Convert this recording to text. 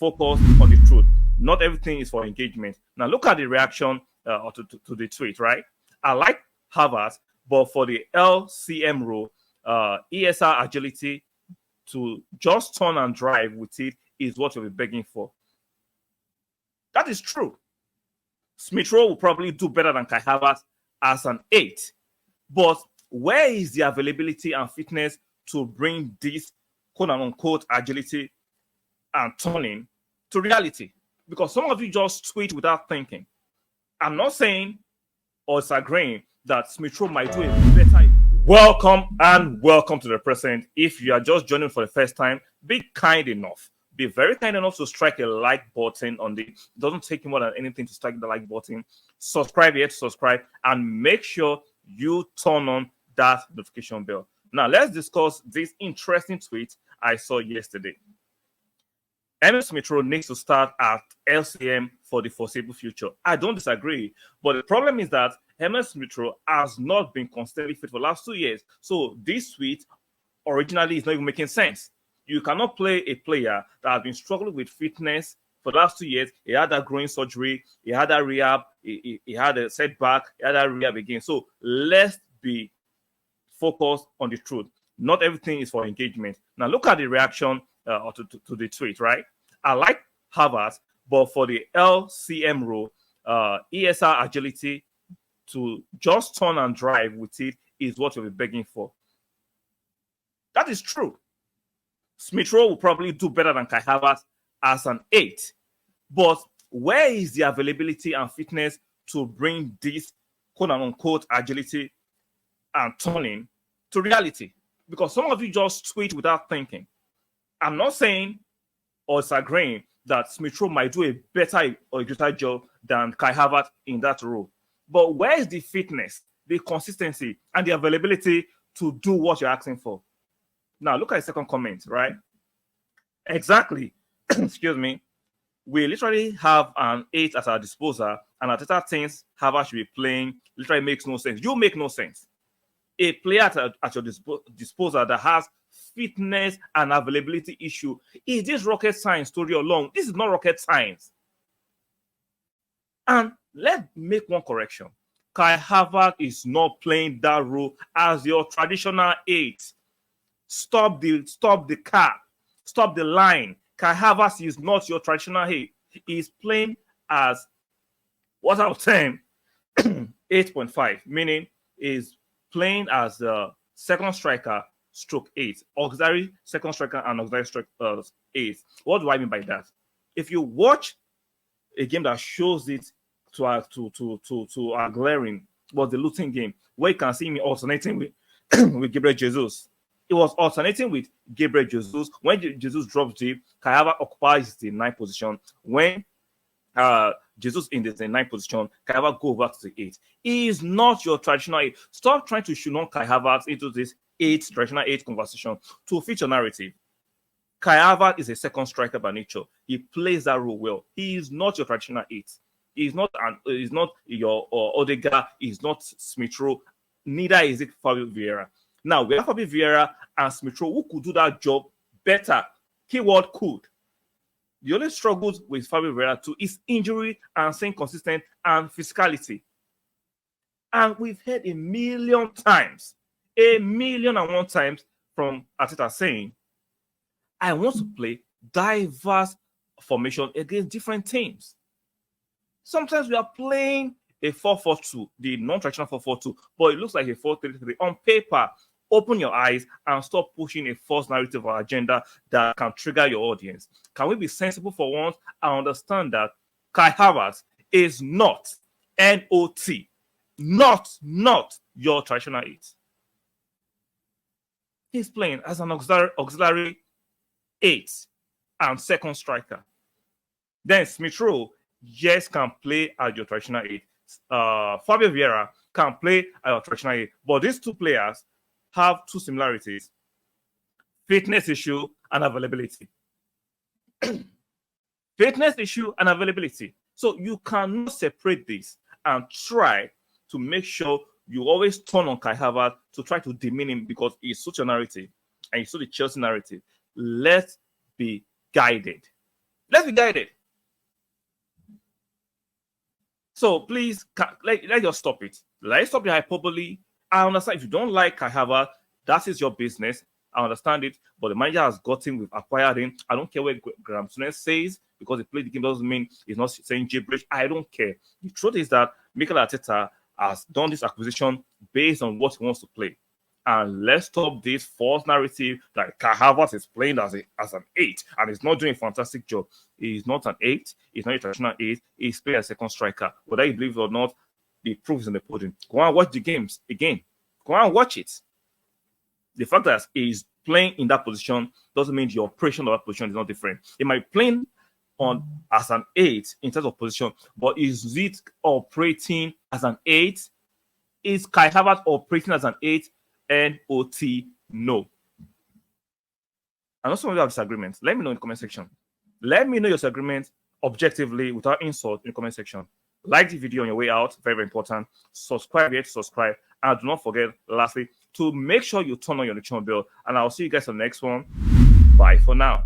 focus on the truth. Not everything is for engagement. Now look at the reaction to the tweet, right? I like Havertz, but for the LCM role, ESR agility to just turn and drive with it is what you'll be begging for. That is true. Smith Rowe will probably do better than Kai Havertz as an 8. But where is the availability and fitness to bring this quote-unquote agility and turning to reality? Because some of you just tweet without thinking. I'm not saying or disagreeing that Smith Rowe might do a better. Welcome to the present. If you are just joining for the first time, be kind enough. Be very kind enough to strike a like button on the. It doesn't take more than anything to strike the like button. Subscribe here to subscribe and make sure you turn on that notification bell. Now let's discuss this interesting tweet I saw yesterday. MS Smith Rowe needs to start at LCM for the foreseeable future. I don't disagree, but the problem is that MS Smith Rowe has not been consistently fit for the last 2 years. So this tweet originally is not even making sense. You cannot play a player that has been struggling with fitness for the last 2 years. He had that groin surgery, he had that rehab, he had a setback, he had that rehab again. So let's be focused on the truth. Not everything is for engagement. Now look at the reaction to the tweet, right? I like Havertz, but for the LCM role, ESR agility to just turn and drive with it is what you'll be begging for. That is true. Smith Rowe will probably do better than Kai Havertz as an 8. But where is the availability and fitness to bring this quote-unquote agility and turning to reality? Because some of you just tweet without thinking. I'm not saying or disagreeing that Smith Rowe might do a better or a greater job than Kai Havertz in that role. But where is the fitness, the consistency, and the availability to do what you're asking for? Now, look at the second comment, right? Exactly. Excuse me. We literally have an 8 at our disposal, and Arteta thinks Havertz should be playing. Literally makes no sense. You make no sense. A player at your disposal that has fitness and availability issue. Is this rocket science story alone? This is not rocket science. And let's make one correction. Kai Havertz is not playing that role as your traditional 8. Stop the cap. Stop the line. Kai Havertz is not your traditional 8. He's playing as what I was saying 8.5, meaning is playing as the second striker stroke 8, auxiliary second striker and auxiliary striker 8. What do I mean by that? If you watch a game that shows it to our glaring was the Luton game, where you can see me alternating with with Gabriel Jesus. It was alternating with Gabriel Jesus. When Jesus drops deep, Kai Havertz occupies the 9th position. When Jesus in the 9th position, Kai Havertz go over to the 8. He is not your traditional 8. Stop trying to shoehorn Kai Havertz into this traditional 8 conversation to fit your narrative. Kai Havertz is a second striker by nature. He plays that role well. He is not your traditional 8. He's not your Odegaard. He's not Smith Rowe. Neither is it Fabio Vieira. Now we have Fabio Vieira and Smith Rowe who could do that job better. Keyword could. The only struggles with Fabio Vieira too is injury and staying consistent and physicality. And we've heard 1,000,000 times, 1,000,001 times from Arteta saying, I want to play diverse formation against different teams. Sometimes we are playing a 4-4-2, the non-traditional 4-4-2, but it looks like a 4-3-3 on paper. Open your eyes and stop pushing a false narrative or agenda that can trigger your audience. Can we be sensible for once and understand that Kai Havertz is not not your traditional 8. He's playing as an auxiliary 8 and second striker. Then Smith Rowe, yes, can play as your traditional 8. Fabio Vieira can play as your traditional 8. But these two players have two similarities: fitness issue and availability. Fitness issue and availability. So you cannot separate this and try to make sure you always turn on Kai Havertz to try to demean him because he's such a narrative and he's such a Chelsea narrative. Let's be guided. Let's be guided. So please, let's just stop it. Let's stop the hyperbole. I understand if you don't like Kai Havertz, that is your business. I understand it, but the manager has got him. We've acquired him. I don't care what Graham Souness says, because he played the game doesn't mean he's not saying gibberish. I don't care. The truth is that Mikel Arteta has done this acquisition based on what he wants to play. And let's stop this false narrative that Kai Havertz is playing as an 8 and he's not doing a fantastic job. He's not an 8. He's not a traditional 8. He's playing as a second striker. Whether you believe it or not, the proof is in the pudding. Go and watch the games again. Go and watch it. The fact that he's playing in that position doesn't mean the operation of that position is not different. He might be playing as an 8 in terms of position, but is it operating as an 8? Is Kai Havertz operating as an 8? NOT, no. And also, we have disagreements. Let me know in the comment section. Let me know your disagreements objectively without insult in the comment section. Like the video on your way out, very, very important. Subscribe here to subscribe. And do not forget, lastly, to make sure you turn on your notification bell. And I'll see you guys on the next one. Bye for now.